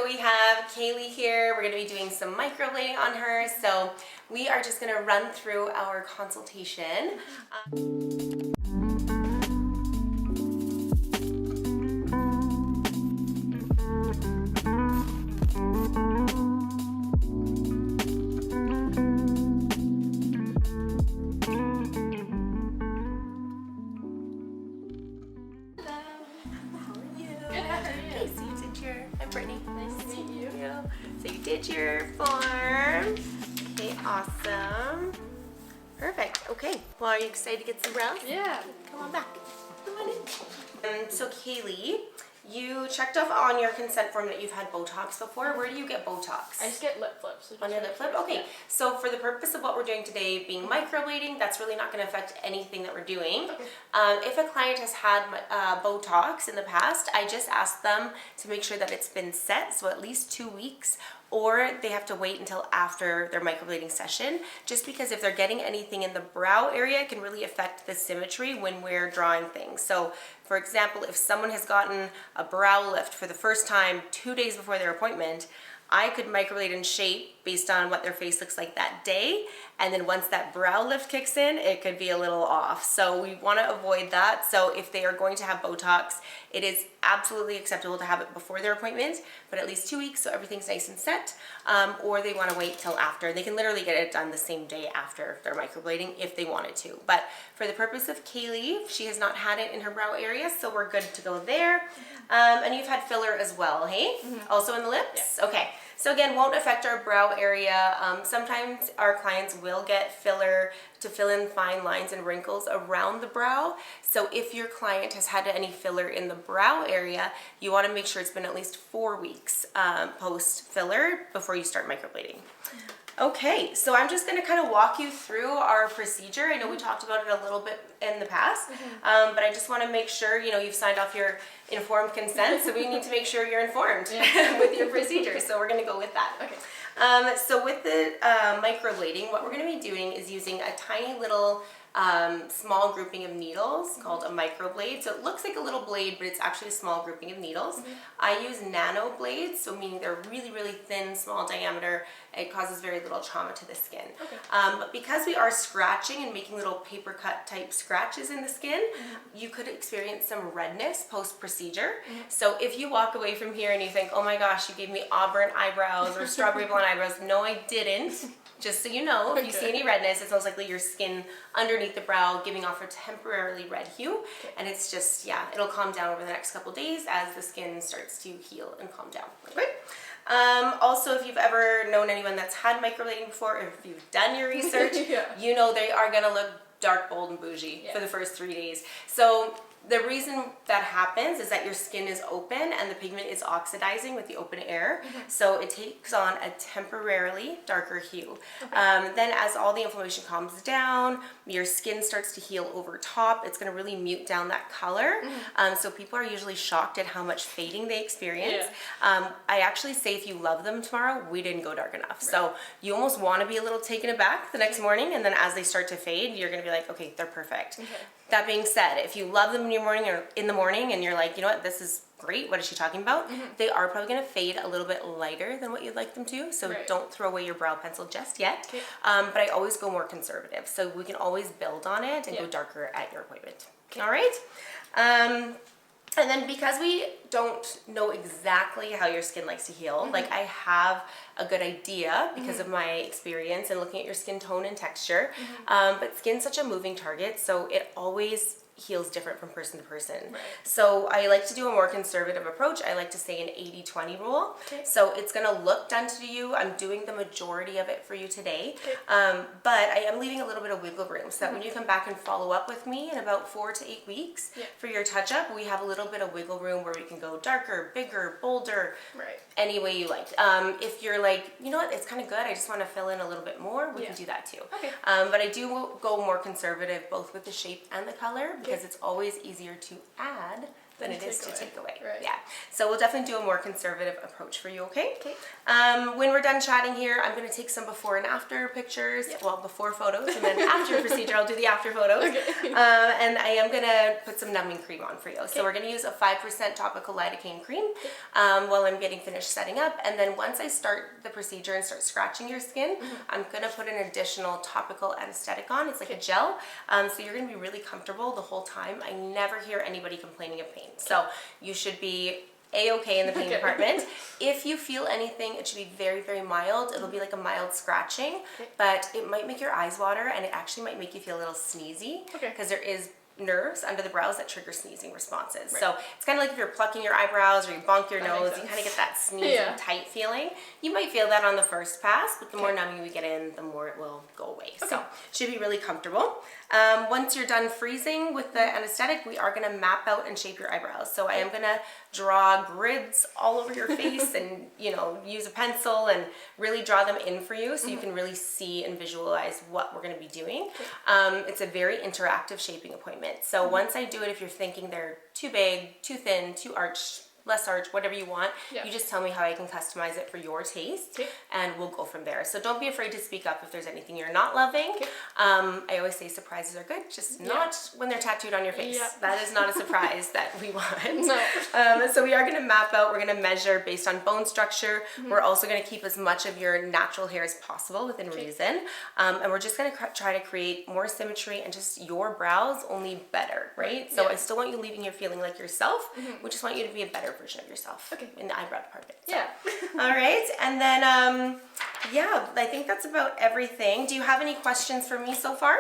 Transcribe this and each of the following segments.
we have Kaylee here. We're going to be doing some microblading on her. So we are just going to run through our consultation. I'm Brittany. Nice to meet you. So you did your form. Okay, awesome. Perfect. Okay. Well, are you excited to get some brows? Yeah. Come on back. Come on in. So Kaylee, you checked off on your consent form that you've had Botox before. Where do you get Botox? I just get lip flips. On your lip flip? Okay. So for the purpose of what we're doing today, being microblading, that's really not going to affect anything that we're doing. Okay. If a client has had Botox in the past, I just ask them to make sure that it's been set, so at least 2 weeks, or they have to wait until after their microblading session, just because if they're getting anything in the brow area, it can really affect the symmetry when we're drawing things. So for example, if someone has gotten a brow lift for the first time 2 days before their appointment, I could microblade and shape based on what their face looks like that day. And then once that brow lift kicks in, it could be a little off. So we want to avoid that. So if they are going to have Botox, it is absolutely acceptable to have it before their appointment, but at least 2 weeks so everything's nice and set. Or they want to wait till after. They can literally get it done the same day after their microblading if they wanted to. But for the purpose of Kaylee, she has not had it in her brow area, so we're good to go there. And you've had filler as well, hey? Also in the lips? Yeah. Okay. So again, won't affect our brow area. Sometimes our clients will get filler to fill in fine lines and wrinkles around the brow. So if your client has had any filler in the brow area, you want to make sure it's been at least 4 weeks post filler before you start microblading. Okay, so I'm just going to kind of walk you through our procedure. I know we talked about it a little bit in the past, but I just want to make sure, you know, you've signed off your informed consent, so we need to make sure you're informed with your procedure. So we're going to go with that. Okay. So with the microblading, what we're going to be doing is using a tiny little small grouping of needles called a microblade. So it looks like a little blade, but it's actually a small grouping of needles. I use nano blades, so meaning they're really, really thin, small diameter. It causes very little trauma to the skin. Okay. But because we are scratching and making little paper cut type scratches in the skin, you could experience some redness post-procedure. So if you walk away from here and you think, oh my gosh, you gave me auburn eyebrows or strawberry blonde eyebrows. No, I didn't. Just so you know, if you see any redness, it's most likely your skin underneath the brow giving off a temporarily red hue. And it's just, yeah, it'll calm down over the next couple days as the skin starts to heal and calm down. Okay? Also, if you've ever known anyone that's had microblading before, or if you've done your research, you know they are going to look dark, bold, and bougie for the first 3 days. So the reason that happens is that your skin is open and the pigment is oxidizing with the open air. So it takes on a temporarily darker hue. Then as all the inflammation calms down, your skin starts to heal over top. It's going to really mute down that color. So people are usually shocked at how much fading they experience. I actually say if you love them tomorrow, we didn't go dark enough. So you almost want to be a little taken aback the next morning, and then as they start to fade, you're going to be like, okay, they're perfect. That being said, if you love them in the morning and you're like, you know what, this is great, what is she talking about? They are probably going to fade a little bit lighter than what you'd like them to, so don't throw away your brow pencil just yet. But I always go more conservative, so we can always build on it and go darker at your appointment. All right? And then because we don't know exactly how your skin likes to heal, like I have a good idea because of my experience and looking at your skin tone and texture, but skin's such a moving target, so it always heals different from person to person. So I like to do a more conservative approach. I like to say an 80-20 rule. So it's going to look done to you. I'm doing the majority of it for you today. But I am leaving a little bit of wiggle room so that when you come back and follow up with me in about 4 to 8 weeks for your touch-up, we have a little bit of wiggle room where we can go darker, bigger, bolder, any way you like. If you're like, you know what, it's kind of good, I just want to fill in a little bit more, we can do that too. But I do go more conservative both with the shape and the color, because it's always easier to add than it is to take away. Right. Yeah. So we'll definitely do a more conservative approach for you, okay? Okay. When we're done chatting here, I'm going to take some before and after pictures. Yep. Well, before photos, and then after your procedure, I'll do the after photos. Okay. And I am going to put some numbing cream on for you. Okay. So we're going to use a 5% topical lidocaine cream while I'm getting finished setting up. And then once I start the procedure and start scratching your skin, I'm going to put an additional topical anesthetic on. It's like a gel. So you're going to be really comfortable the whole time. I never hear anybody complaining of pain. So you should be A-okay in the pain department. If you feel anything, it should be very, very mild. It'll be like a mild scratching, but it might make your eyes water, and it actually might make you feel a little sneezy because there is nerves under the brows that trigger sneezing responses. So it's kind of like if you're plucking your eyebrows or you bonk your nose, you kind of get that sneezing tight feeling. You might feel that on the first pass, but the more numbing we get in, the more it will go away. So it should be really comfortable. Once you're done freezing with the anesthetic, we are going to map out and shape your eyebrows. So I am going to draw grids all over your face and, you know, use a pencil and really draw them in for you so you can really see and visualize what we're going to be doing. It's a very interactive shaping appointment. So once I do it, if you're thinking they're too big, too thin, too arched, less arch, whatever you want, you just tell me how I can customize it for your taste, and we'll go from there. So don't be afraid to speak up if there's anything you're not loving. I always say surprises are good, just not when they're tattooed on your face. That is not a surprise that we want. So we are going to map out, we're going to measure based on bone structure. We're also going to keep as much of your natural hair as possible within reason. And we're just going to try to create more symmetry and just your brows, only better, right? So I still want you leaving here feeling like yourself. We just want you to be a better version of yourself in the eyebrow department. So. All right, and then I think that's about everything. Do you have any questions for me so far?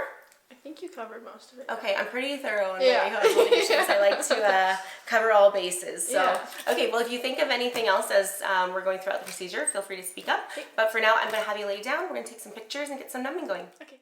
I think you covered most of it. Okay, I'm pretty thorough in my consultations. I like to cover all bases. So okay, well, if you think of anything else as we're going throughout the procedure, feel free to speak up. But for now, I'm going to have you lay down. We're going to take some pictures and get some numbing going. Okay.